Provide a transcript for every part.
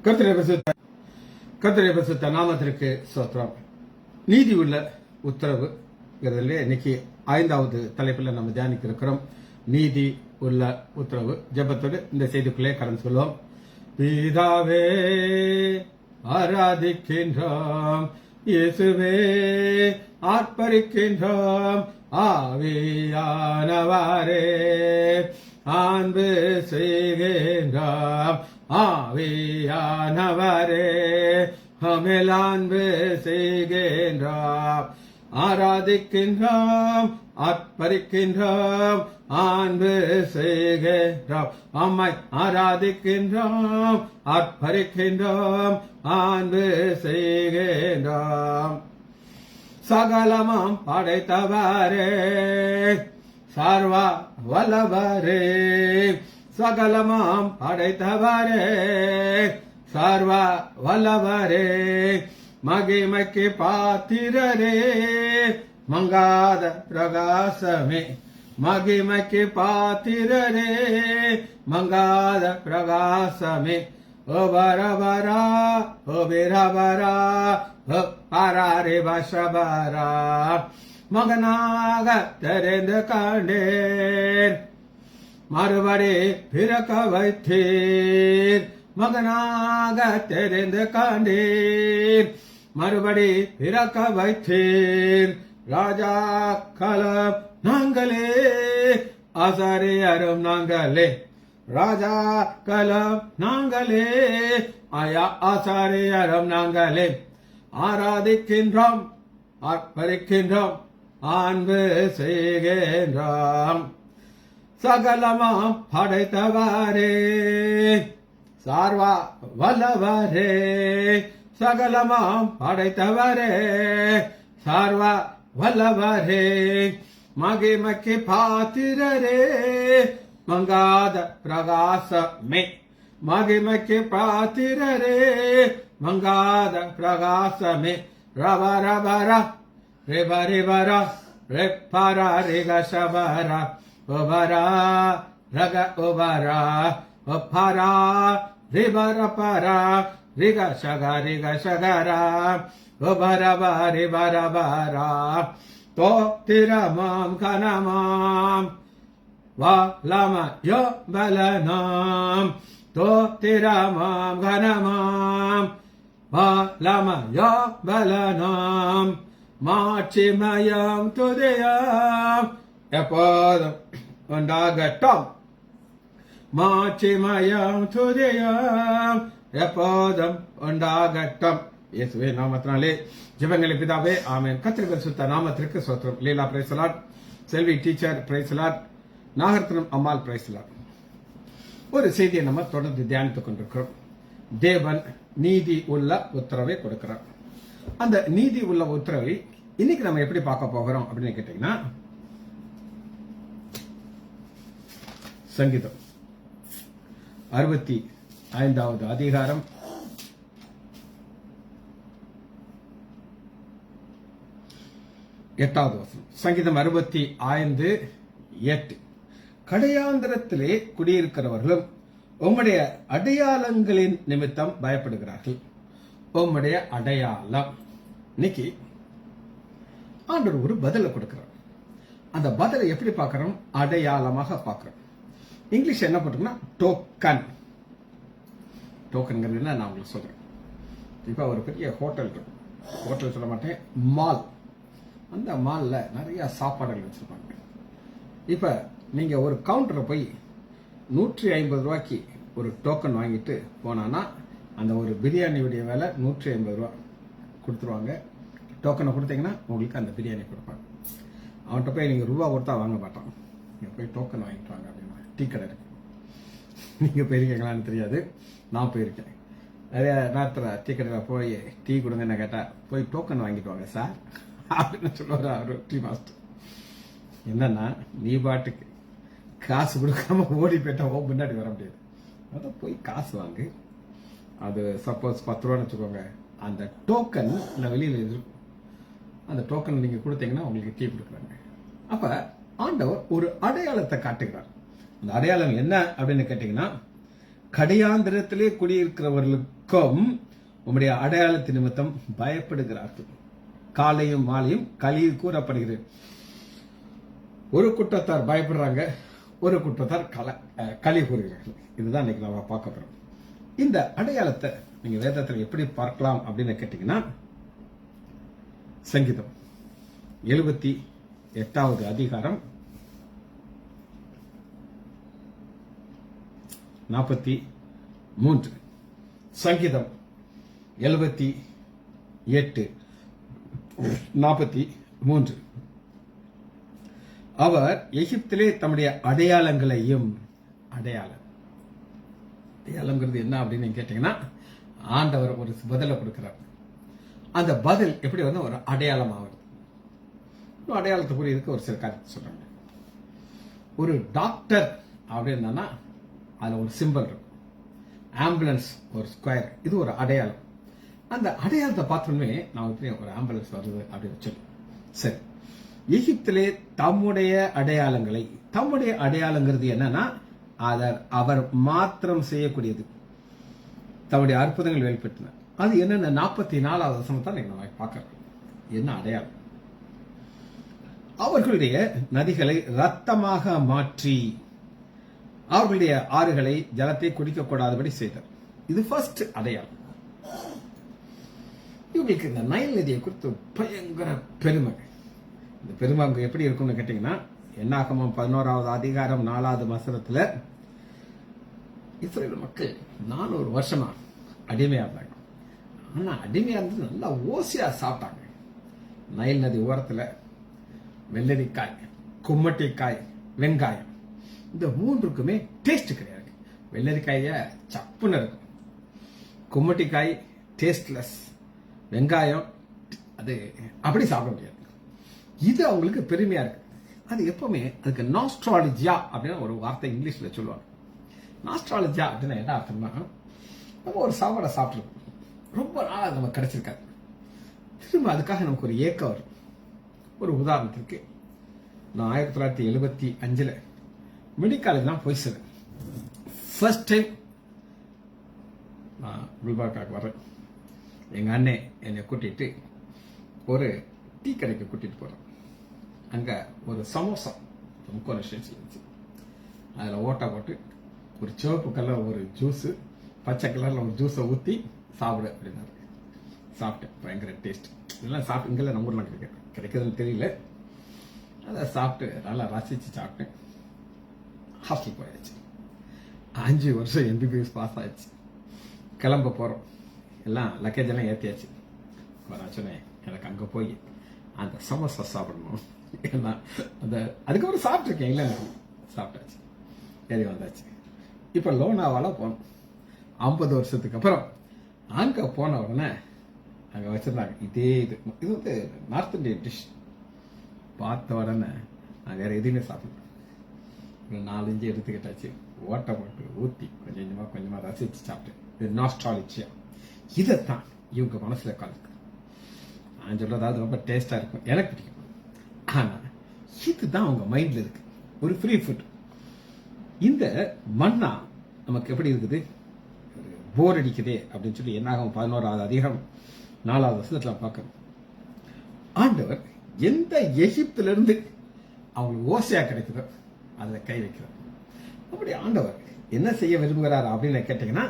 கர்த்தருடைய பரிசுத்த நாமத்திற்கு ஸ்தோத்திரம். நீதி உள்ள உத்தரவு இன்னைக்கு 5வது தலைப்பில் நம்ம தியானிக்க இருக்கிறோம். நீதி உள்ள உத்தரவு. ஜெபத்தோடு இந்த செய்திக்குள்ளே கடந்து சொல்லுவோம். பிதாவே ஆராதிக்கின்றோம், இயேசுவே ஆர்ப்பரிக்கின்றோம், ஆவியானவரே அன்பு செய்கின்றோம், ஆவியானவரே மேல் அன்பு செய்கின்றோம், ஆராதிக்கின்றோம், ஆர்ப்பரிக்கின்றோம், அன்பு செய்கின்றோம், அம்மை ஆராதிக்கின்றோம், ஆர்ப்பரிக்கின்றோம், அன்பு செய்கின்றோம். சகலமாம் படைத்தவரே சர்வ வல்லவரே, சகலமாம் படைத்தவரே சர்வ வல்லவரே, மகிமைக்கு பாத்திரரே மங்காத பிரகாசமே, மகிமைக்கு பாத்திரரே மங்காத பிரகாசமே, ஓ பரபரா ஓ பிரபரா ஓ பராரே வசபரா, மகனாக தெரிந்து கண்டேன், மறுபடி பிறக்க வைத்தீர், மகனாக தெரிந்து கண்டீர், மறுபடி பிறக்க வைத்தீர், ராஜா கலம் நாங்களே ஆசாரியரும் நாங்களே, ராஜா கலம் நாங்களே ஆசாரியரும் நாங்களே, ஆராதிக்கின்றோம், ஆர்ப்பரிக்கின்றோம், அன்பு செய்கின்றோம். சகலமாம் படைத்தவரே சார்வா வல்லவரே, சகலமாம் படைத்தவரே சார்வா வல்லவரே, மகிமைக்கு பாத்திரரே மங்காத பிரகாசமே, மகிமைக்கு பாத்திரரே மங்காத பிரகாசமே, ரவ ரவரா ரிப ரிபரா ரெப்பரா ரிக சபரா ஒபரா ரக ஒபரா ஒப்பரா ரிபர பரா ரிக சக ரிக சகரா ஒபரப ரிபரபரா, தோ திரமாம் கனமாம் வாலம யோ பலனாம், தோ திரமாம் கனமாம் வாலம யோ பலனாம், மாட்சிமயம் துதியாம் எப்போதும் உண்டாகட்டும், மாட்சிமயம் துதியாம் எப்போதும் உண்டாகட்டும். இயேசுவே நாமத்தினாலே ஜெபங்களை பிதாவே, ஆமென். கர்த்தருடைய பரிசுத்த நாமத்திற்கு ஸ்தோத்திரம். Leela praise the lord, Selvi teacher praise the lord, Nagarathnam Ammal praise the lord. ஒரு செய்தியை நம்ம தொடர்ந்து தியானித்துக் கொண்டிருக்கிறோம். தேவன் நீதி உள்ள உத்தரவை கொடுக்கிறார். அந்த நீதி உள்ள உத்தரவை இன்னைக்கு நம்ம எப்படி பார்க்க போகிறோம் அப்படின்னு கேட்டீங்கன்னா, சங்கீதம் 65வது அதிகாரம் 8வது வசனம். சங்கீதம் 65:8. கடையாந்திரத்திலே குடியிருக்கிறவர்களும் உம்முடைய அடையாளங்களின் நிமித்தம் பயப்படுகிறார்கள். உம்முடைய அடையாளம். இன்னைக்கு ஆண்டவர் ஒரு பதிலை கொடுக்கிறார். அந்த பதிலை எப்படி பார்க்கிறோம்? அடையாளமாக பார்க்கிறோம். இங்கிலீஷ் என்ன போட்டுங்கன்னா டோக்கன். டோக்கன்ங்கிறது என்ன நான் உங்களுக்கு சொல்றேன். இப்ப ஒரு பெரிய ஹோட்டல் இருக்கு, ஹோட்டல் சொல்ல மாட்டேன், மால். அந்த மால்ல நிறைய சாப்பாடுகள் வச்சிருப்பாங்க. இப்ப நீங்க ஒரு கவுண்டரை போய் 150 ரூபாய்க்கு ஒரு டோக்கன் வாங்கிட்டு போனானா அந்த ஒரு பிரியாணியுடைய விலை 150 ரூபா கொடுத்துருவாங்க. டோக்கனை கொடுத்தீங்கன்னா உங்களுக்கு அந்த பிரியாணி கொடுப்பாங்க. அவன்கிட்ட போய் நீங்க ரூபா கொடுத்தா வாங்க மாட்டான். நீங்க போய் டோக்கன் வாங்கிட்டு வாங்க அப்படின்னா டீ கடை இருக்கு. நீங்க போயிருக்கீங்களான்னு தெரியாது, நான் போயிருக்கேன். நிறைய நேரத்தில் டீ கடையில் போய் டீ கொடுங்கன்னு கேட்டா போய் டோக்கன் வாங்கிட்டு வாங்க சார் அப்படின்னு சொல்லுவாரு அவரு டீ மாஸ்டர். என்னன்னா, நீ பாட்டுக்கு காசு கொடுக்காம ஓடி போயிட்டா முன்னாடி வர முடியாது. அதான் போய் காசு வாங்கு. அது சப்போஸ் 10 ரூபான்னு வச்சுக்கோங்க, அந்த டோக்கன் வெளியில இருக்கும். அந்த டோக்கன் நீங்க கொடுத்தீங்கன்னா உங்களுக்கு டீ கொடுக்குறாங்க. அப்ப ஆண்டவர் ஒரு அடையாளத்தை காட்டுகிறார். அந்த அடையாளம் என்ன அப்படின்னு கேட்டீங்கன்னா, கடையாந்திரத்திலே குடியிருக்கிறவர்களுக்கும் உம்முடைய அடையாளத்தின் நிமித்தம் பயப்படுகிறார்கள். காலையும் மாலையும் களி கூறப்படுகிறது. ஒரு கூட்டத்தார் பயப்படுறாங்க, ஒரு கூட்டத்தார் களி கூறுகிறார்கள். இதுதான் இன்னைக்கு நம்ம பார்க்க போறோம். இந்த அடையாளத்தை நீங்க வேதத்தில் எப்படி பார்க்கலாம் அப்படின்னு கேட்டீங்கன்னா, சங்கீதம் 78வது அதிகாரம் 43. சங்கீதம் 78:43. அவர் எகிப்திலே தம்முடைய அடையாளங்களையும், அடையாளம்ங்கிறது என்ன அப்படின்னு கேட்டீங்கன்னா, ஆண்டவர் ஒரு பதிலை கொடுக்கிறார். அந்த பதில் எப்படி வந்து ஒரு அடையாளம் ஆகுது. அடையாளத்தை புரியுதுக்கு ஒரு சில காரியத்தை சொல்றாங்க. ஒரு டாக்டர் அப்படின்னா அதுல ஒரு சிம்பிள் இருக்கும். ஆம்புலன்ஸ் ஒரு ஸ்கொயர், இது ஒரு அடையாளம். அந்த அடையாளத்தை பார்த்தோமே நான் எப்படி ஒரு ஆம்புலன்ஸ் வருது அப்படின்னு சொல்லி. சரி, எகிப்திலே தம்முடைய அடையாளங்கிறது என்னன்னா, அவர் மாத்திரம் செய்யக்கூடியது, தம்முடைய அற்புதங்கள் வெளிப்பட்டன. அது என்னென்ன 44வது வசனம் தான் நம்ம பார்க்கிறோம். என்ன அடையாளம்? அவர்களுடைய நதிகளை ரத்தமாக மாற்றி அவர்களுடைய ஆறுகளை ஜலத்தை குடிக்கக்கூடாதபடி செய்தார். இது ஃபர்ஸ்ட் அடையாளம். இவங்களுக்கு இந்த நைல் நதியை குறித்து பயங்கர பெருமை. இந்த பெருமை எப்படி இருக்கும்னு கேட்டீங்கன்னா, என்னாகமம் 11வது அதிகாரம் 4வது வசனத்துல இஸ்ரேல் மக்கள் 400 வருஷமா அடிமையா இருந்தாங்க. ஆனா அடிமையா இருந்து நல்லா ஓசியா சாப்பிட்டாங்க. நைல் நதி ஓரத்துல வெள்ளரிக்காய், கும்மட்டிக்காய், வெங்காயம், இந்த மூன்றுக்குமே டேஸ்ட் கிடையாது. வெள்ளரிக்காய சப்புன்னு இருக்கும், கும்மட்டிக்காய் டேஸ்ட்லெஸ், வெங்காயம் அது அப்படி சாப்பிட முடியாது. இது அவங்களுக்கு பெருமையா இருக்கு. அது எப்பவுமே அதுக்கு நாஸ்ட்ராலஜியா அப்படின்னு ஒரு வார்த்தை இங்கிலீஷ்ல சொல்லுவாங்க. நாஸ்ட்ராலஜியா அப்படின்னா என்ன அர்த்தம்னா, நம்ம ஒரு சாப்பாடை சாப்பிட்ருக்கோம், ரொம்ப நாள் அது நமக்கு கிடைச்சிருக்காது, திரும்ப அதுக்காக நமக்கு ஒரு ஏக்கம் வரும். ஒரு உதாரணத்திற்கு, நான் 1975 மெடிக்காலேஜ் தான் போய் சேர்ந்தேன். ஃபர்ஸ்ட் டைம் நான் குல்பர்காக்கு வரேன். எங்க அண்ணன் என்னை கூட்டிட்டு ஒரு டீ கடைக்கு கூட்டிட்டு போறேன். அங்க ஒரு சமோசா முக்கோண ஷேப்ல இருந்துச்சு. அதுல ஓட்டா போட்டு ஒரு சிவப்பு கலர் ஒரு ஜூஸ், பச்சை கலர்ல ஒரு ஜூஸை ஊத்தி சாப்பிடு அப்படின்னாரு. சாப்பிட்டேன், பயங்கர டேஸ்ட். இதெல்லாம் சாப்பிட்டு இங்கெல்லாம் நம்ம ஊர்லாம் கிடைக்குதுன்னு தெரியல. அதை சாப்பிட்டு நல்லா ரசிச்சு சாப்பிட்டேன். ஹாஸ்டல் போயாச்சு. 5 வருஷம் MBBS பாஸ் ஆயிடுச்சு. கிளம்ப போறோம், எல்லாம் லக்கேஜ் எல்லாம் ஏற்றியாச்சு. நான் சொன்னேன், எனக்கு அங்க போய் அந்த சமோசா சாப்பிடணும். ஏன்னா அந்த அதுக்கப்புறம் சாப்பிட்டுருக்கேன், இல்லை சாப்பிட்டாச்சு, ஏறி வந்தாச்சு. இப்ப லோனாவால போனோம். 50 வருஷத்துக்கு அப்புறம் அங்க போன உடனே அங்க வச்சிருந்தாங்க இதே இது வந்து நார்த் இந்தியன் டிஷ். பார்த்த உடனே நான் வேற எதுவுமே சாப்பிடல. 4-5 எடுத்துக்கிட்டாச்சு, ஓட்டை போட்டு ஊத்தி கொஞ்சமா ரசிச்சு சாப்பிட்டேன். இது நாஸ்ட்ராலஜியா. இதைத்தான் இவங்க மனசுல கலக்கு. நான் சொல்றதாவது ரொம்ப டேஸ்டா இருக்கும், எனக்கு பிடிக்கும். ஆனா இதுதான் அவங்க மைண்ட்ல இருக்கு, ஒரு ஃப்ரீ ஃபுட். இந்த மண்ணா நமக்கு எப்படி இருக்குது, போர் அடிக்குதே அப்படின்னு சொல்லி என்னாகும் 11வது அதிகாரம் 4வது வசனத்துல பார்க்கணும். ஆண்டவர் எந்த எகிப்துல இருந்து அவங்களுக்கு ஓசையா கிடைக்குதோ அதுல கை வைக்கிறார். அப்படி ஆண்டவர் என்ன செய்ய விரும்புகிறார் அப்படின்னு கேட்டீங்கன்னா,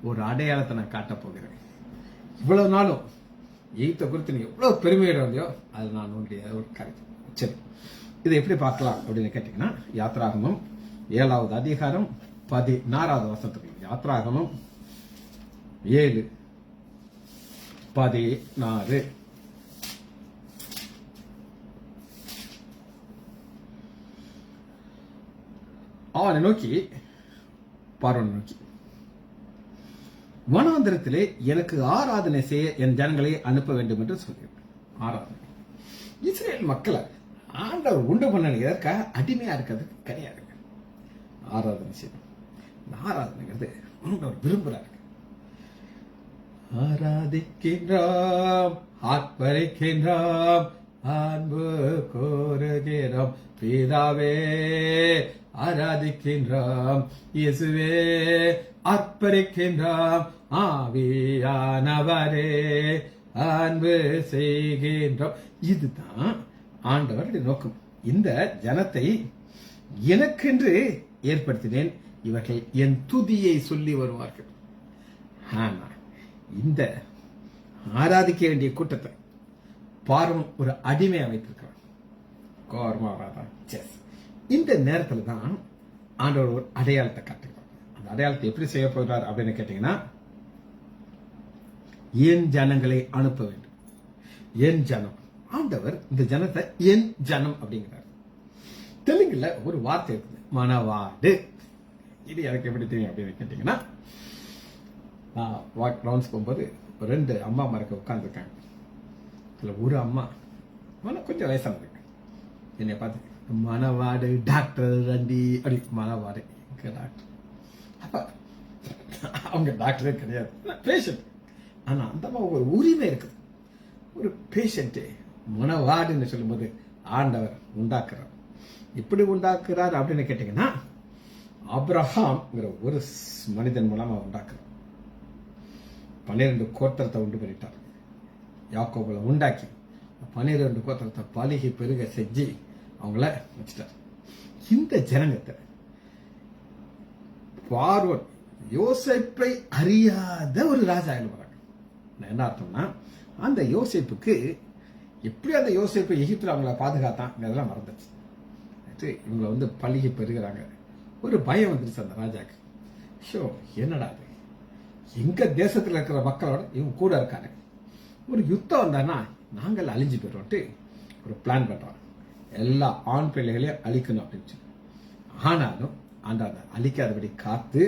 ஒரு அடையாளத்தை நான் காட்ட போகிறேன். இவ்வளவு நாளும் எகிப்தை குறித்து நீ எவ்வளவு பெருமையோட வந்தியோ அது நான் உன்னுடைய ஒரு காரியம். சரி, இதை எப்படி பார்க்கலாம் அப்படின்னு கேட்டீங்கன்னா, யாத்ராகமம் 7வது அதிகாரம் 16வது வசனத்துக்கு. யாத்ராகமம் 7:16. அவனை நோக்கி, பார்வனை நோக்கி, வனாந்திரத்திலே எனக்கு ஆராதனை செய்ய என் ஜனங்களை அனுப்ப வேண்டும் என்று சொல்கிறேன். ஆராதனை இஸ்ரேல் மக்களை ஆண்டவர் உண்டு பண்ண எதற்காக அடிமையா இருக்கிறது கிடையாது. ஆராதனை செய்யணும். இந்த ஆராதனைங்கிறது ஆண்டவர் விரும்புறாரு. ஆராதிக்கின்றாம், ஆர்ப்பரிக்கின்றாம், அன்பு கோருகிறோம் பிதாவே, ஆராதிக்கின்றோம் இயேசுவே, அர்ப்பணிக்கின்றோம் ஆவியானவரே, அன்பு செய்கின்றோம். இதுதான் ஆண்டவருடைய நோக்கம். இந்த ஜனத்தை எனக்கென்று ஏற்படுத்தினேன், இவர்கள் என் துதியை சொல்லி வருவார்கள். ஆனா இந்த ஆராதிக்க வேண்டிய கூட்டத்தை பார்வன் ஒரு அடிமையா வைத்திருக்கிறான். இந்த நேரத்துல தான் ஆண்டவர் ஒரு அடையாளத்தை காட்டுகிறார். அந்த அடையாளத்தை எப்படி செய்ய போகிறார் அப்படின்னு கேட்டீங்கன்னா, என் ஜனங்களை அனுப்ப வேண்டும். என் ஜனம், ஆண்டவர் இந்த ஜனத்தை என் ஜனம் அப்படிங்கிறார். தெலுங்குல ஒரு வார்த்தை இருக்குது, மணவாடு. இது எனக்கு எப்படி தெரியும் அப்படின்னு கேட்டீங்கன்னா, நான் வாக் ரவுண்ட்ஸ் போகும்போது 2 அம்மா மாருக்கு உட்காந்துருக்காங்க. இதுல ஒரு அம்மா கொஞ்சம் வயசானதுங்க, என்னை பார்த்து மணவாடு டாக்டர் ரண்டி அப்படி, மணவாடு டாக்டர். அப்ப அவங்க டாக்டரே கிடையாது, பேஷண்ட். ஆனா அந்த அம்மா ஒரு உரிமை இருக்குது. ஒரு பேஷண்ட் மணவாடுன்னு சொல்லும்போது ஆண்டவர் உண்டாக்குறார். இப்படி உண்டாக்குறார் அப்படின்னு கேட்டீங்கன்னா, ஆபிரகாம்ங்கிற ஒரு மனிதன் மூலமா உண்டாக்குறார். 12 கோத்திரத்தை உண்டு பண்ணிட்டார். யாக்கோபுல உண்டாக்கி 12 கோத்திரத்தை பலிகை பெருக செஞ்சு அவங்கள வச்சுட்டார். இந்த ஜனங்கத்தை பார்வோன் யோசேப்பை அறியாத ஒரு ராஜா எழுதுறாங்க. என்ன அர்த்தம்னா, அந்த யோசேப்புக்கு எப்படி அந்த யோசேப்பை எகிப்துல அவங்கள பாதுகாத்தான் அதெல்லாம் மறந்துச்சு. இவங்களை பலிகை பெறுகிறாங்க. ஒரு பயம் வந்துருச்சு அந்த ராஜாக்கு. ஷோ, என்னடா இது, எங்க தேசத்துல இருக்கிற மக்களோட இவங்க கூட இருக்காங்க, ஒரு யுத்தம் வந்தானா நாங்கள் அழிஞ்சு போயிடுவோம்ட்டு ஒரு பிளான் பண்றான். எல்லா ஆண் பிள்ளைகளையும் அழிக்கணும் அப்படின்னு. ஆனாலும் அந்த அழிக்காதபடி காத்து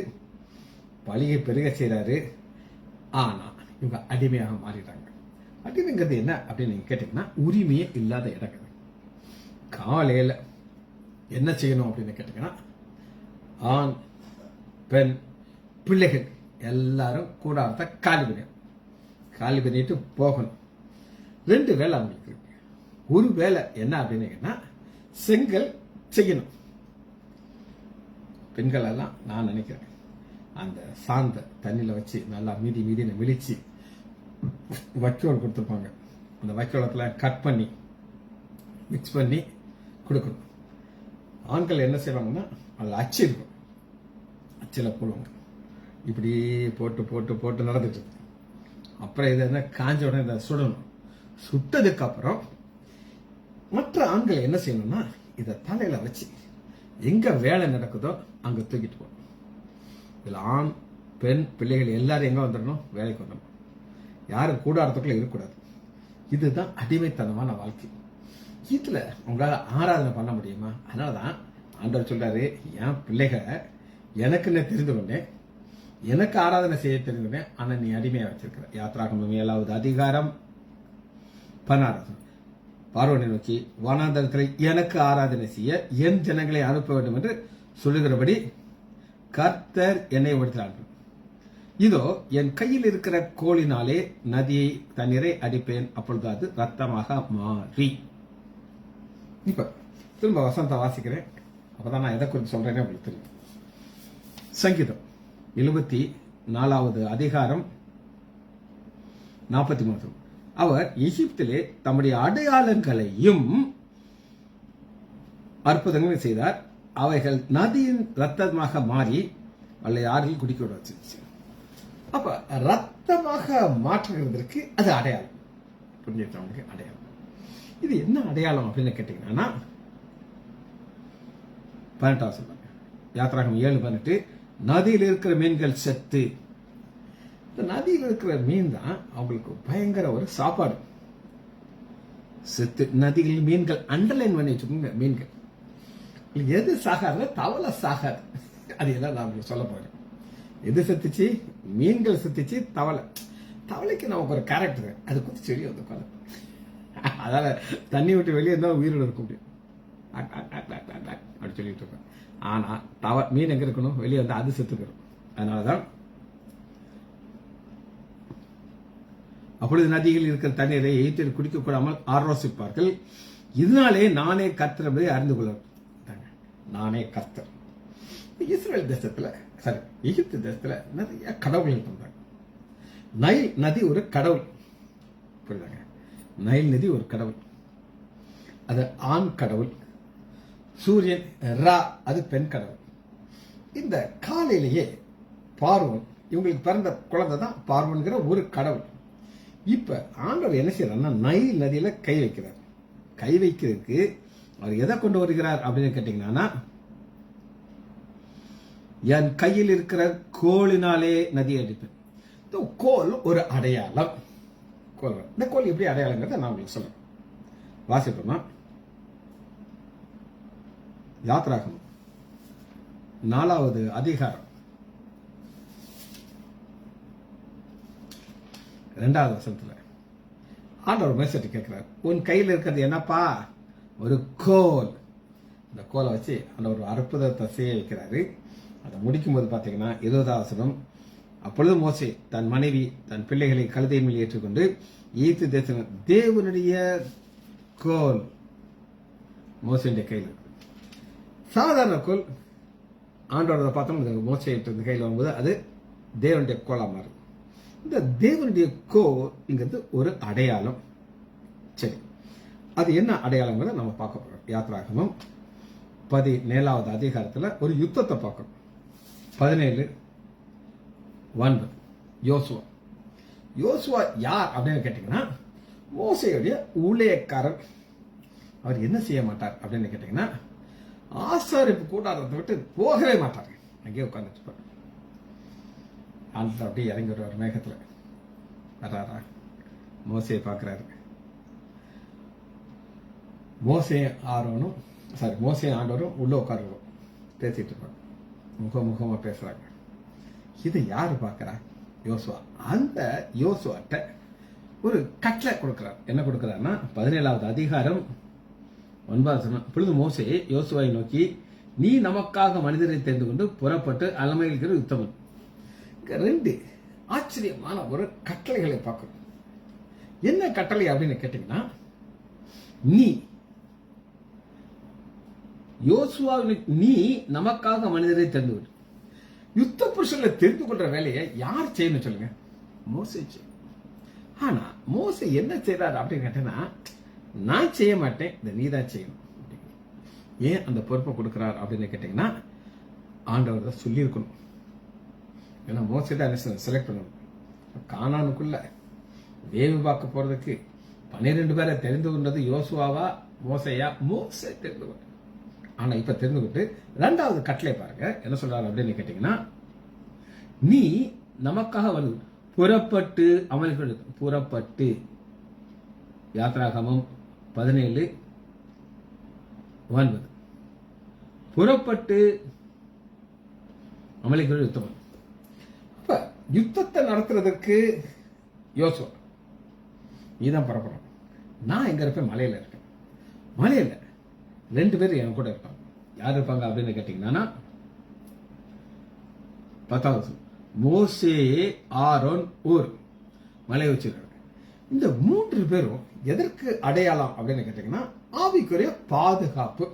பலிகை பெருக செய்யறாரு. ஆனா இவங்க அடிமையாக மாறிடுறாங்க. அடிமைங்கிறது என்ன அப்படின்னு நீங்க கேட்டீங்கன்னா, உரிமையே இல்லாத இடங்கள். காலையில என்ன செய்யணும் அப்படின்னு கேட்டீங்கன்னா, ஆண் பெண் பிள்ளைகள் எல்லாரும் கூடாரத்தை காலி பண்ணிட்டு போகணும். 2 வேலை அவங்களுக்கு இருக்கு. ஒரு வேலை என்ன அப்படின்னு செங்கல் செய்யணும். பெண்கள் எல்லாம் நான் நினைக்கிறேன் அந்த சாந்த தண்ணியில வச்சு நல்லா மீதின்னு விழிச்சு வைக்கோல் கொடுத்துருப்பாங்க. அந்த வைக்கோலத்துல கட் பண்ணி மிக்ஸ் பண்ணி கொடுக்கணும். ஆண்கள் என்ன செய்வாங்கன்னா, அதில் அச்சு இருக்கும், அச்சில் போடுவாங்க. இப்படி போட்டு போட்டு போட்டு நடந்துட்டு இருக்கு. அப்புறம் இது என்ன காஞ்ச உடனே இதை சுடணும். சுட்டதுக்கு அப்புறம் மற்ற ஆண்கள் என்ன செய்யணும்னா, இதை தலையில வச்சு எங்க வேலை நடக்குதோ அங்க தூக்கிட்டு போகணும். இதுல ஆண் பெண் பிள்ளைகள் எல்லாரும் எங்க வந்துடணும், வேலைக்கு வந்துடணும். யாரும் கூடாரத்துக்குள்ள இருக்கக்கூடாது. இதுதான் அடிமைத்தனமான வாழ்க்கை. இதுல உங்களால ஆராதனை பண்ண முடியுமா? அதனாலதான் ஆண்டவர் சொல்றாரு, என் பிள்ளைகளை எனக்குன்னு தெரிந்து கொண்டேன், எனக்கு ஆராதனை செய்ய தெரிந்துமே, ஆனா நீ அடிமையா வச்சிருக்கிற. யாத்ராகமம் 7வது அதிகாரம் 16. பார்வோனை நோக்கி, வனாந்தரத்தில் எனக்கு ஆராதனை செய்ய என் ஜனங்களை அனுப்ப வேண்டும் என்று சொல்லுகிறபடி கர்த்தர் என்னை விடுத்தார். இதோ என் கையில் இருக்கிற கோலினாலே நதியை தண்ணீரை அடிப்பேன், அப்பொழுது அது ரத்தமாக மாறி. இப்ப திரும்ப வசனத்தை வாசிக்கிறேன், அப்பதான் நான் எதை குறித்து சொல்றேன்னு உங்களுக்கு தெரியும். சங்கீதம் 74வது அதிகாரம் 43. அவர் எகிப்திலே தம்முடைய அடையாளங்களையும் அற்புதங்களையும் செய்தார். அவைகள் நதியின் ரத்தமாக மாறி அல்ல யாரையும் குடிக்க விட வச்சு. அப்ப ரத்தமாக மாற்றுகிறதுக்கு அது அடையாளம். புரிஞ்சுக்கிறவங்களுக்கு அடையாளம். இது என்ன அடையாளம் அப்படின்னு கேட்டீங்கன்னா, 18 சொல்றாங்க. யாத்ராகமம் 7:18. நதியில் இருக்கிற மீன்கள் செத்து. இந்த நதியில் இருக்கிற மீன் தான் அவங்களுக்கு பயங்கர ஒரு சாப்பாடு. செத்து நதியில் மீன்கள் அண்டர்லைன் பண்ணி வச்சுக்கோங்க. மீன்கள் எது சாகாது, தவளை சாகாது. அது எல்லாம் நான் உங்களுக்கு சொல்ல போறேன். எது செத்துச்சு? மீன்கள் செத்துச்சு. தவளைக்கு நமக்கு ஒரு கேரக்டர், அது குதிச்சு வெளியே வந்து உட்காந்து. அதால தண்ணி விட்டு வெளியே இருந்தா உயிரோடு இருக்க முடியும் அப்படி சொல்லிட்டு இருக்கேன். ஆனா மீன் எங்க இருக்கணும்? வெளியே வந்து அது செத்துக்கணும். அதனாலதான் அப்பொழுது நதியில் இருக்கிற தண்ணீரை எகிப்தியர் குடிக்க கூடாமல் ஆலோசிப்பார்கள். இதனாலே நானே கர்த்தர் என்பதை அறிந்து கொள்ள. நானே கர்த்தர். இஸ்ரேல் தேசத்துல எகிப்து தேசத்துல நிறைய கடவுள்கள் பண்றாங்க. நைல் நதி ஒரு கடவுள், புரியுதாங்க? நைல் நதி ஒரு கடவுள், அது ஆண் கடவுள். சூரியன் ரா, அது பெண் கடவுள். இந்த காலையிலேயே பார்வன், இவங்களுக்கு பிறந்த குழந்தை தான் பார்வன்கிற ஒரு கடவுள். இப்ப ஆண்டவர் என்ன செய்யறாருன்னா நைல் நதியில கை வைக்கிறார். கை வைக்கிறதுக்கு அவர் எதை கொண்டு வருகிறார் அப்படின்னு கேட்டீங்கன்னா, என் கையில் இருக்கிற கோலினாலே நதியை அடிப்பேன். கோல் ஒரு அடையாளம். கோல், இந்த கோல் எப்படி அடையாளங்கிறத நான் உங்களுக்கு சொல்றேன். வாசிப்போமா? யாத்ராகமம் 4வது அதிகாரம் 2வது வசனத்துல ஆண்டவர் மேசட்டு கேட்கிறார், உன் கையில் இருக்கிறது என்னப்பா? ஒரு கோல். இந்த கோலை வச்சு ஆண்டவர் ஒரு அற்புதத்தை செய்ய வைக்கிறாரு. அதை முடிக்கும் போது பாத்தீங்கன்னா 20வது வசனம், அப்பொழுது மோசே தன் மனைவி தன் பிள்ளைகளை கழுதை மேல் ஏற்றுக்கொண்டு ஈத்து தேச தேவனுடைய கோல் மோசையுடைய கையில். சாதாரண கோல் ஆண்டோட பார்த்தோம், மோசையிட்ட கையில் வரும்போது அது தேவனுடைய கோலா மாறும். இந்த தேவனுடைய கோல்ங்கிறது ஒரு அடையாளம். சரி, அது என்ன அடையாளங்கிறத நம்ம பார்க்க போறோம். யாத்ராகமம் 17வது அதிகாரத்தில் ஒரு யுத்தத்தை பார்க்கணும். 17:9 யோசுவா. யோசுவா யார் அப்படின்னு கேட்டீங்கன்னா, மோசையுடைய ஊழியக்காரர். அவர் என்ன செய்ய மாட்டார் அப்படின்னு கேட்டீங்கன்னா, ஆசாரிப்பு கூடாரத்தை விட்டு போகவே மாட்டார். அங்கேயே உட்காந்துட்டு ஆண்டு அப்படியே இறங்கி வருவார். மேகத்துல வர்றாரா, மோசையை பார்க்கிறாரு. மோசையும் ஆண்டவரும் உள்ள உட்காருவோம், பேசிட்டு இருப்பாங்க. முகமுகமா பேசுறாங்க. இதை யாரு பார்க்கிறா? யோசுவா. அந்த யோசுவாட்ட ஒரு கட்டளை கொடுக்கிறார். என்ன கொடுக்கிறார்னா 17வது அதிகாரம் 9. இப்பொழுது மோசே யோசுவாவை நோக்கி, நீ நமக்காக மனிதரை தெரிந்து கொண்டு புறப்பட்டு அலமையில் யுத்தம். 2 ஆச்சரியமான ஒரு கட்டளைகளை பார்க்கணும். என்ன கட்டளை அப்படின்னு கேட்டீங்கன்னா, நீ யோசுவாவினுக்கு நீ நமக்காக மனிதரை தெரிந்து கொண்டு. யுத்த புருஷனை தெரிந்து கொள்ற வேலையை யார் செய்யணும் சொல்லுங்க? மோசே செய்யும். ஆனா மோசே என்ன செய்யறாரு அப்படின்னு கேட்டீங்கன்னா, நான் செய்ய மாட்டேன், இதை நீ தான் செய்யணும். ஏன் அந்த பொறுப்பை கொடுக்கிறார் அப்படின்னு கேட்டீங்கன்னா, ஆண்டவர் தான் சொல்லியிருக்கணும். ஏன்னா மோசே தான் செலக்ட் பண்ணணும். கானானுக்குள்ள வேவு பார்க்க போறதுக்கு 12 பேரை தெரிந்து கொண்டது யோசுவாவா மோசையா? மோசே தெரிந்து கொண்டு. ஆனா இப்ப தெரிந்து கொண்டு 2வது கட்டளை பாருங்க என்ன சொல்றாரு அப்படின்னு கேட்டீங்கன்னா, நீ நமக்காக வந்து புறப்பட்டு அமல்கள் புறப்பட்டு. யாத்ராகமம் 17:9 புறப்பட்டு அமலிகள் யுத்தம். அப்ப யுத்தத்தை நடத்துறதுக்கு யோசுவா நீதான் புறப்படும். நான் எங்க இருப்பேன்? மலையில இருக்கேன். மலையில 2 பேர் என் கூட இருப்பாங்க. யார் இருப்பாங்க அப்படின்னு கேட்டீங்கன்னா, 10வது மோசே, ஆரோன், ஊர் மலை வச்சிருக்காங்க. இந்த 3 பேரும் எதற்கு அடையாளம் அப்படின்னு கேட்டீங்கன்னா, ஆவிக்குரிய பாதுகாப்பு.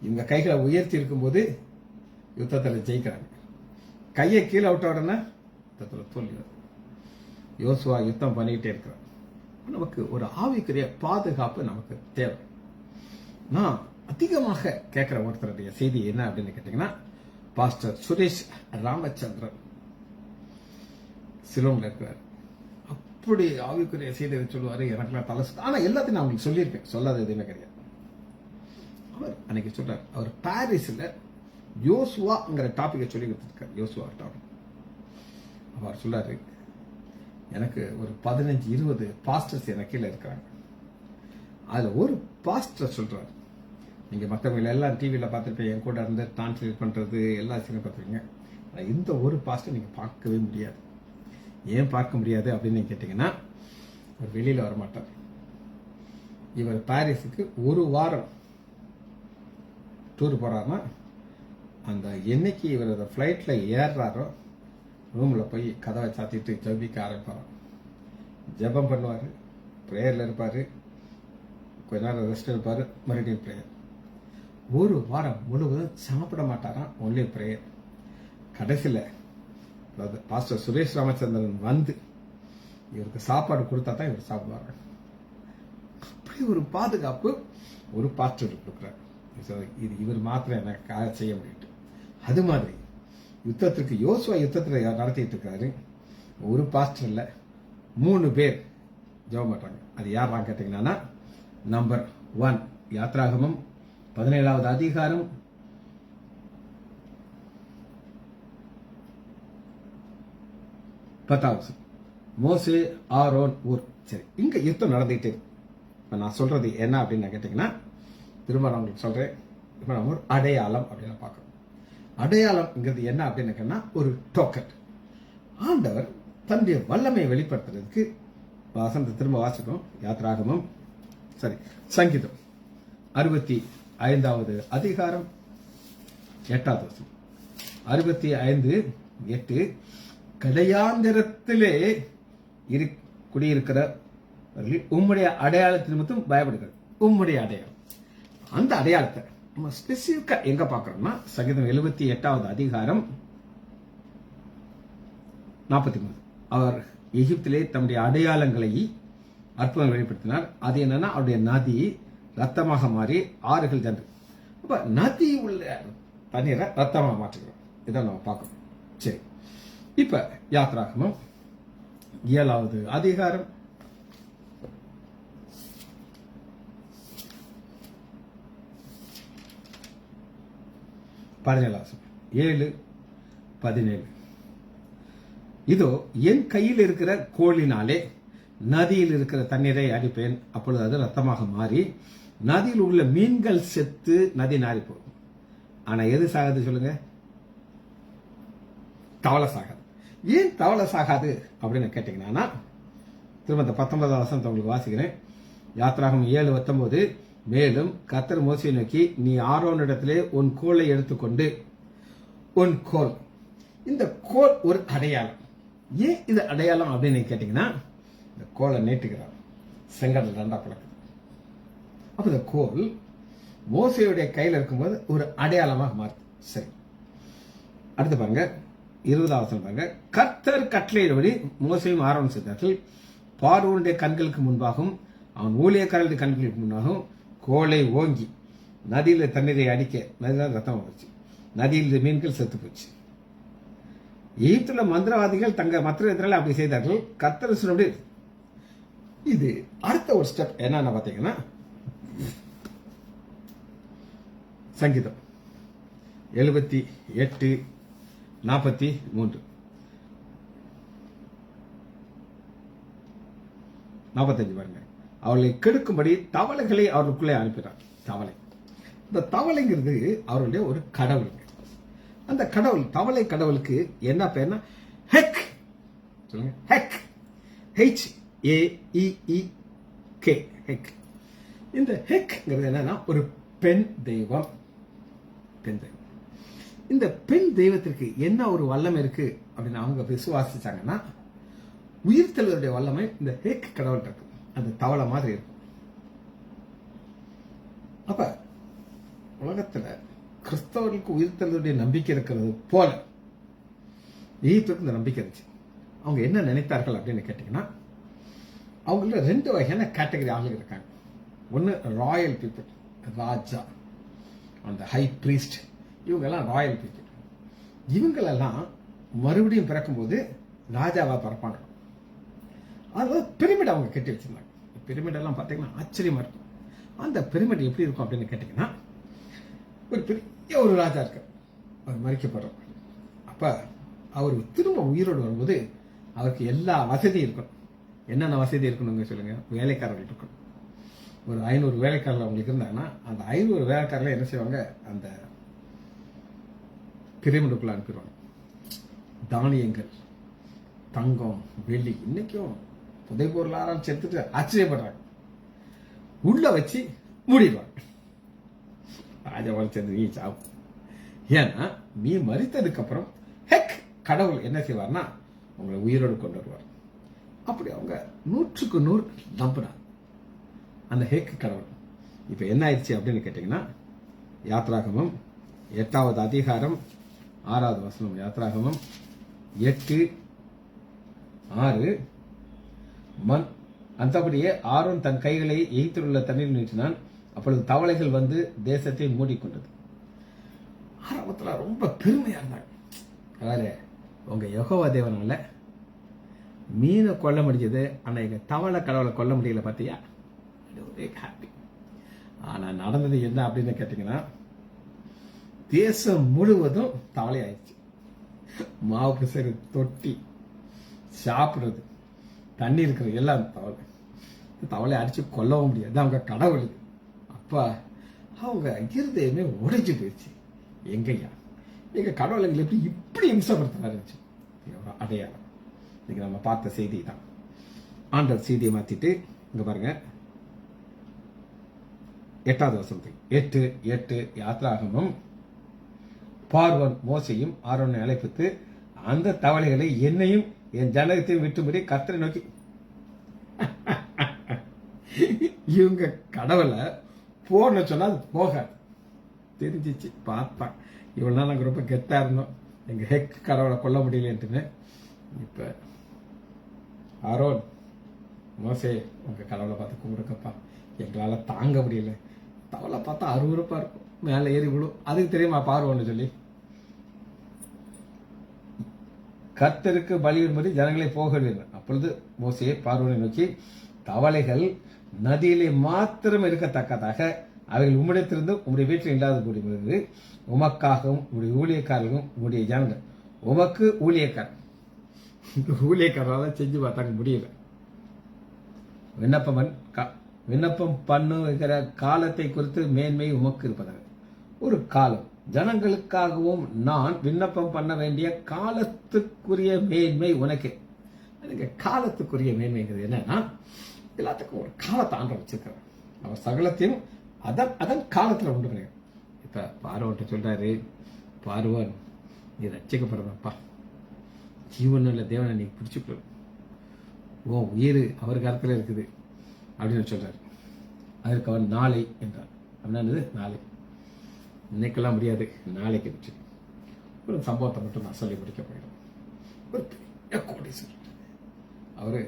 இவங்க கைகளை உயர்த்தி இருக்கும்போது யுத்தத்தில் ஜெயிக்கிறாங்க. கையை கீழே விட்ட உடனே யுத்தத்தில் தோல்வி. யோசுவா யுத்தம் பண்ணிக்கிட்டே இருக்கிறார். நமக்கு ஒரு ஆவிக்குரிய பாதுகாப்பு நமக்கு தேவை. நான் அதிகமாக கேட்கிற ஒருத்தருடைய செய்தி என்ன அப்படின்னு கேட்டீங்கன்னா, பாஸ்டர் சுரேஷ் ராமச்சந்திரன் சிலோன்ல இருக்கிறார். அப்படி ஆவிக்குரிய செய்தியை சொல்லுவாரு. எனக்குலாம் தலை. ஆனா எல்லாத்தையும் நான் உங்களுக்கு சொல்லியிருக்கேன், சொல்லாத எதுவுமே கிடையாது. அவர் அன்னைக்கு சொல்றாரு, அவர் பாரிஸ்ல யோசுவாங்கிற டாபிக்கை சொல்லி கொடுத்துருக்காரு. யோசுவா டாபிக். அவர் சொல்றாரு, எனக்கு ஒரு 15-20 பாஸ்டர்ஸ் எனக்கு கீழே இருக்கிறாங்க. அதுல ஒரு பாஸ்டர் சொல்றாரு, நீங்க மற்றவங்க எல்லாம் டிவியில பார்த்துட்டு என் கூட இருந்து டிரான்ஸ்லேட் பண்றது எல்லா விஷயம் பார்த்துருக்கீங்க. இந்த ஒரு பாஸ்டர் நீங்க பார்க்கவே முடியாது. ஏன் பார்க்க முடியாது அப்படின்னு கேட்டீங்கன்னா, அவர் வெளியில வரமாட்டார். இவர் பாரிஸுக்கு 1 வாரம் டூர் போறாருன்னா, அந்த என்னைக்கு இவர் ஃபிளைட்ல ஏறாரோ ரூம்ல போய் கதவை சாத்திட்டு ஜபிக்க ஆரம்பிப்பாராம். ஜெபம் பண்ணுவார், ப்ரேயரில் இருப்பார், கொஞ்ச நேரம் ரெஸ்ட் எடுப்பார், மறுபடியும் ப்ரேயர். ஒரு வாரம் முழுவதும் சாப்பிட மாட்டாராம், ஒன்லி ப்ரேயர். கடைசியில் பாஸ்டர் சுரேஷ் ராமச்சந்திரன் வந்து இவருக்கு சாப்பாடு கொடுத்தா தான் இவர் சாப்பிடுவாங்க. அப்படி ஒரு பாதுகாப்பு ஒரு பாஸ்டர் கொடுக்குறாரு. இது இவர் மாத்திரம் எனக்காக செய்ய முடியும். அது மாதிரி யுத்தத்திற்கு யோசுவா யுத்தத்தில் நடத்திட்டு இருக்காரு. ஒரு பாஸ்டர் இல்ல 3 பேர் ஜெபம் பண்றாங்க. அது யாரான்னு கேட்டீங்கன்னா, நம்பர் 1 யாத்ராகமம் 17வது அதிகாரம் 10வது மோசே, ஆரோன், ஊர். சரி, இங்க யுத்தம் நடந்துகிட்டே இருக்கு. இப்ப நான் சொல்றது என்ன அப்படின்னு கேட்டீங்கன்னா, திரும்ப நான் உங்களுக்கு சொல்றேன். இப்ப நம்ம ஒரு அடையாளம் அப்படின்னு பார்க்கணும். அடையாளம்ங்கிறது என்ன அப்படின்னு ஒரு டோக்கன். ஆண்டவர் தன்னுடைய வல்லமையை வெளிப்படுத்துறதுக்கு வசனத்தை திரும்ப வாசிக்கும். யாத்ராகமம் சங்கீதம் 65வது அதிகாரம் 8வது வசனம். 65:8 கடையாந்திரத்திலே குடியிருக்கிறவர்கள் உம்முடைய அடையாளத்தின் மட்டும் பயப்படுகிறது. உம்முடைய அடையாளம், அந்த அடையாளத்தை நம்ம ஸ்பெசிபிக்கா எங்க பாக்குறோம்னா, சங்கீதம் 78வது அதிகாரம் 43. அவர் எகிப்திலே தம்முடைய அடையாளங்களை அற்புதம் வெளிப்படுத்தினார். அது என்னன்னா, அவருடைய நதி ரத்தமாக மாறி ஆறுகள் சென்று, அப்ப நதி உள்ள தண்ணீரை ரத்தமாக மாற்றுகிறோம். இதை நம்ம பார்க்கணும். சரி, இப்ப யாத்ராகமம் 7வது அதிகாரம் 7:17 இதோ என் கையில் இருக்கிற கோலினாலே நதியில் இருக்கிற தண்ணீரை அடிப்பேன், அப்பொழுது அது ரத்தமாக மாறி நதியில் உள்ள மீன்கள் செத்து நதி நாரி போகும். ஆனா எது சாகாது சொல்லுங்க? தவளை சாகாது. ஏன் தவளை சாகாது அப்படின்னு கேட்டீங்கன்னா, திரும்ப 19வது வசனத்தை உங்களுக்கு வாசிக்கிறேன். யாத்ராகமம் 7:19 மேலும் கர்த்தர் மோசேயை நோக்கி, நீ ஆரோனிடத்திலே உன் கோலை எடுத்துக்கொண்டு, உன் கோல், இந்த கோல் ஒரு அடையாளம். ஏன் இது அடையாளம் அப்படின்னு கேட்டீங்கன்னா, இந்த கோலை நீட்டுகிறார், செங்கடல் 2 பிளக்குது. அப்ப இந்த கோல் மோசேயுடைய கையில் இருக்கும்போது ஒரு அடையாளமாக மாறுது. சரி, அடுத்து பாருங்க 20வது வசனம் பாருங்க. கர்த்தர் கட்டளையிடும்படி மோசேயும் ஆரோனும் செய்தார்கள். பார்வோனுடைய கண்களுக்கு முன்பாகவும் அவன் ஊழியக்காரருடைய கண்களுக்கு முன்பாகவும் கோலை ஓங்கி நதியில தண்ணீரை அடிக்க நதியில ரத்தம் போச்சு, நதியில் மீன்கள் செத்து போச்சு. எகிப்துல மந்திரவாதிகள் தங்க மந்திரத்தில் அப்படி செய்தார்கள். கர்த்தர் சொன்னபடி இது அடுத்த ஒரு ஸ்டெப் என்னன்னு பாத்தீங்கன்னா, சங்கீதம் 78:43 45 பாருங்க. அவர்களை கெடுக்கும்படி தவளைகளை அவர்களுக்குள்ளே அனுப்பினார். தவளை, இந்த தவளைங்கிறது அவருடைய ஒரு கடவுள். அந்த கடவுள், தவளை கடவுளுக்கு என்ன பேர்னா ஹெக். சொல்லுங்க, ஹெக். HAEEK, ஹெக். இந்த ஹெக்ங்கிறது என்னன்னா ஒரு பெண் தெய்வம். பெண் தெய்வம். இந்த பெண் தெய்வத்திற்கு என்ன ஒரு வல்லமை இருக்கு அப்படின்னு அவங்க விசுவாசிச்சாங்கன்னா, உயிர்த்தெழுதலுடைய வல்லமை இந்த ஹெக் கடவுள் இருக்கு. அந்த தவளை மாதிரி இருக்கும். அப்ப உலகத்துல கிறிஸ்தவர்களுக்கு உயிர்த்தெழுதலுடைய நம்பிக்கை இருக்கிறது போல எகிப்துக்கு இந்த நம்பிக்கை இருந்துச்சு. அவங்க என்ன நினைத்தார்கள் அப்படின்னு கேட்டீங்கன்னா, அவங்கள 2 வகையான கேட்டகரி ஆளுங்க இருக்காங்க. ஒன்னு ராயல் பீப்புள், ராஜா, அந்த ஹை பிரீஸ்ட், இவங்கெல்லாம் ராயல் பீப்புள். இவங்களெல்லாம் மறுபடியும் பிறக்கும்போது ராஜாவா பிறப்பாங்க. அதாவது பிரமிட் அவங்க கட்டி வச்சிருந்தாங்க. பிரமிட் எல்லாம் பார்த்தீங்கன்னா ஆச்சரியமா இருக்கும். அந்த பிரமிட் எப்படி இருக்கும் அப்படின்னு கேட்டீங்கன்னா, ஒரு பெரிய ஒரு ராஜா இருக்கார், அவர் மறிக்கப்படுறார். அப்ப அவர் திரும்ப உயிரோடு வரும்போது அவருக்கு எல்லா வசதியும் இருக்கணும். என்னென்ன வசதி இருக்கணுங்க சொல்லுங்க? வேலைக்காரர்கள் இருக்கணும். ஒரு 500 வேலைக்காரர்கள் அவங்களுக்கு இருந்தாங்கன்னா, அந்த 500 வேலைக்காரர்கள் என்ன செய்வாங்க? அந்த பிரமிடுக்குள்ள அனுப்பிடுவாங்க. தானியங்கள், தங்கம், வெள்ளி, இன்னைக்கும் புதை பொருளாதாரம் செத்துட்டு ஆச்சரியப்படுறாங்க. உள்ள வச்சு மூடிடுவாங்க. ராஜாவால் சேர்ந்து நீ சாவு. ஏன்னா நீ மறித்ததுக்கு அப்புறம் ஹெக் கடவுள் என்ன செய்வார்னா உங்களை உயிரோடு கொண்டு வருவார். அப்படி அவங்க 100க்கு 100 நம்பினாங்க அந்த ஹேக்கு கடவுள். இப்ப என்ன ஆயிடுச்சு அப்படின்னு கேட்டீங்கன்னா, யாத்ராகமம் 8வது அதிகாரம் 6வது வசனம். யாத்ராகமம் 8:6. அந்தபடியே ஆரோன் தன் கைகளை எய்த்தில் உள்ள தண்ணீர் நீட்டினான். அப்பொழுது தவளைகள் வந்து தேசத்தை மூடிக்கொண்டது. ஆரம்பத்துல ரொம்ப பெருமையா இருந்தாங்க. அதாவது உங்க யெகோவா தேவனால மீனை கொல்ல முடிஞ்சது, ஆனா எங்க தவளை கடவுளை கொல்ல முடியல பாத்தியா, ஒரே ஹாப்பி. ஆனா நடந்தது என்ன அப்படின்னு கேட்டீங்கன்னா, தேசம் முழுவதும் தவளை ஆயிடுச்சு. மாவு பிசைறு, தொட்டி, சாப்பிடுறது, தண்ணி இருக்கிறது எல்லாம் தவளை. தவளை அடிச்சு கொல்லவும் முடியாது, அவங்க கடவுளுக்கு. அப்பா அவங்க இருதயமே உடைஞ்சு போயிடுச்சு. எங்கய்யா எங்க கடவுளுங்களை எப்படி இப்படி இம்சப்படுத்துறாரு அடையாளம். இன்னைக்கு நம்ம பார்த்த செய்தி தான். ஆண்டவர் செய்தியை மாத்திட்டு இங்க பாருங்க 8வது வசனத்தில் 8:8 யாத்ராகமம். பார்வோன் மோசையும் ஆரோனை அழைப்பித்து அந்த தவளைகளை என்னையும் என் ஜனகத்தையும் விட்டும்படி கர்த்தரை நோக்கி. இவங்க கடவுளை போன சொன்னா அது போகாது, தெரிஞ்சிச்சு. பார்த்தா இவ்வளவு நாள் நாங்க ரொம்ப கெத்தா இருந்தோம், எங்க ஹெக் கடவுளை கொல்ல முடியலன்ட்டுன்னு. இப்ப ஆரோன், மோசே, உங்க கடவுளை பார்த்து கும்பிடுங்கப்பா, எங்களால தாங்க முடியல. தவளை பார்த்தா அருவருப்பா இருக்கும், மேல ஏறி விடும். அதுக்கு தெரியுமா பார்வோன்னு சொல்லி கர்த்தருக்கு பலியிடும்படி ஜனங்களை போகிறீர்கள். அப்பொழுது மோசே பார்வோனை நோக்கி, தவளைகள் நதியிலே மாத்திரம் இருக்கத்தக்கதாக அவைகள் உம்மிடத்திலிருந்து உம்முடைய வீட்டில் இல்லாத போடுகிறது. உமக்காகவும் உங்களுடைய ஊழியக்காரர்களும் உங்களுடைய ஜனங்கள், உமக்கு ஊழியக்காரரால செஞ்சு பார்த்தாங்க, முடியல. விண்ணப்பம் பண்ணுகிற காலத்தை குறித்து மேன்மை உமக்கு இருப்பதாக. ஒரு காலம், ஜனங்களுக்காகவும் நான் விண்ணப்பம் பண்ண வேண்டிய காலத்துக்குரிய மேன்மை உனக்கு. காலத்துக்குரிய மேன்மைங்கிறது என்னன்னா, எல்லாத்துக்கும் ஒரு காலத்தை ஆண்டவர் வச்சிருக்கிறார். அவர் சகலத்தையும் அதன் காலத்துல உண்டு பண்ண. இப்ப பார்வோன் சொல்றாரு, பார்வோன் நீ ரட்சிக்கப்படுறப்பா, ஜீவனுள்ள தேவனை நீ பிடிச்சுக்கொள், உன் உயிர் அவர் கருத்துல இருக்குது அப்படின்னு சொல்றாரு. அதற்கு அவர் நாளை என்றார். அப்படின்னது நாளை, இன்னைக்கெல்லாம் முடியாது, நாளைக்கு வச்சு. ஒரு சம்பவத்தை மட்டும் நான் சொல்லி முடிக்க போயிடும். ஒரு பெரிய கோடீஸ்வரர், அவரு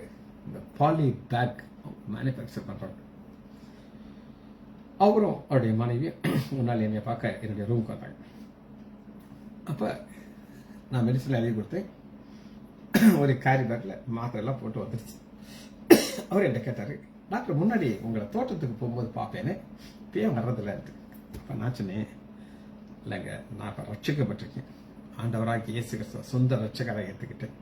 இந்த பாலி பேக் மேனுஃபேக்சர் பண்றாங்க. அவரும் அவருடைய மனைவி முன்னால் என்னை பார்க்க என்னுடைய ரூமுக்கு வந்தாங்க. அப்ப நான் மெடிசன் எழுதி கொடுத்தேன். ஒரு கேரி பேக்ல மாத்திரை எல்லாம் போட்டு வந்துருச்சு. அவர் என்கிட்ட கேட்டாரு, டாக்டர் முன்னாடி உங்களை தோட்டத்துக்கு போகும்போது பார்ப்பேன்னு இப்பயும் வர்றதில்ல இருக்கு. அப்ப நான் சொன்னேன், இல்லைங்க, நான் இப்ப ரட்சிக்கப்பட்டிருக்கேன், ஆண்டவராக இயேசு கிறிஸ்துவ சொந்த ரட்சகராக எடுத்துக்கிட்டேன்.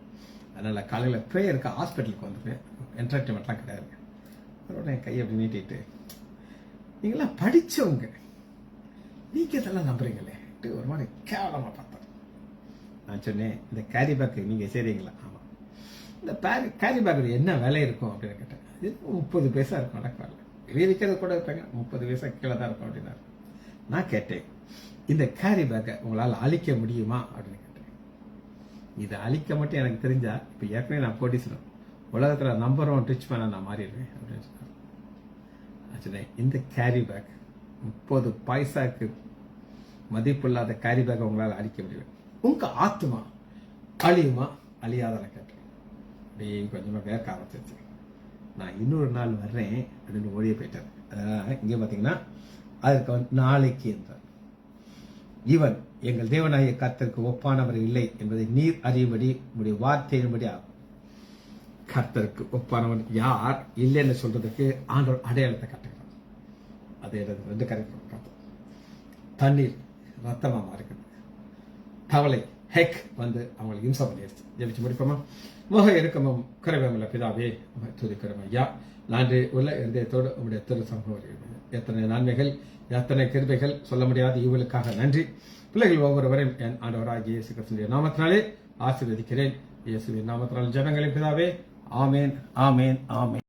அதனால காலையில ப்ரேயருக்கு ஹாஸ்பிட்டலுக்கு வந்துருக்கேன், என்டர்டைன்மெண்ட்லாம் கிடையாது. அதோட என் கையை அப்படி நீட்டிட்டு, நீங்களாம் படிச்சவங்க, நீங்க இதெல்லாம் நம்புறீங்களே ஒரு மாதிரி கேவலமா பார்த்தாரு. நான் சொன்னேன், இந்த கேரி பேக் நீங்க செய்றீங்களா? ஆமா. இந்த கேரி பேக் என்ன விலை இருக்கும் அப்படின்னு கேட்டேன். 30 பைசா இருக்கும், நடக்கல விற்கிறது கூட இருப்பாங்க, 30 பைசா கீழே தான் இருக்கும் அப்படின்னாரு. நான் கேட்டேன், இந்த கேரி பேக்கை உங்களால் அழிக்க முடியுமா அப்படின்னு கேட்டேன். இதை அழிக்க மட்டும் எனக்கு தெரிஞ்சா இப்ப ஏற்கனவே நான் கோடீஸ்வரன், உலகத்துல நம்பர் 1 ரிச் மேனா நான் மாறிடுவேன் அப்படின்னு சொன்னேன். இந்த கேரி பேக் 30 பைசாக்கு மதிப்பில்லாத கேரி பேக் உங்களால் அழிக்க முடியும். உங்க ஆத்மா அழியுமா அழியாத கேட்டேன். அப்படியே கொஞ்சமா வேர்க்க ஆரம்பிச்சிருச்சு. நான் இன்னொரு நாள் வர்றேன் அப்படின்னு ஓடிய போயிட்டார். இங்க பாத்தீங்கன்னா அதற்கு நாளைக்கு என்றார். இவன் எங்கள் தேவனாகிய கர்த்தருக்கு ஒப்பானவர் இல்லை என்பதை நீர் அறியும்படி உங்களுடைய வார்த்தையின்படி ஆகும். கர்த்தருக்கு ஒப்பானவன் யார் இல்லைன்னு சொல்றதுக்கு ஆண்டவர் அடையாளத்தை காட்டுகிறார். அது 2 கரெக்ட். தண்ணீர் ரத்தமா மாறுகிறது, தவளை ஹெக் வந்து அவங்களுக்கு இம்சம் பண்ணிடுச்சு. ஜெபிச்சு முடிப்போமா? முக இறுக்கமும் குறைவமில்ல பிதாவே துதிக்கிறோம் ஐயா. நன்றி உள்ள இருதயத்தோடு உங்களுடைய திரு சமூகம், எத்தனை நன்மைகள், எத்தனை கிருபைகள், சொல்ல முடியாத இவளுக்காக நன்றி. பிள்ளைகள் ஒவ்வொருவரையும் என் ஆண்டவராகிய இயேசு கிறிஸ்துவின் நாமத்தினாலே ஆசீர்வதிக்கிறேன். இயேசுவின் நாமத்தினால் ஜெபங்களை பிதாவே. ஆமேன், ஆமேன், ஆமேன்.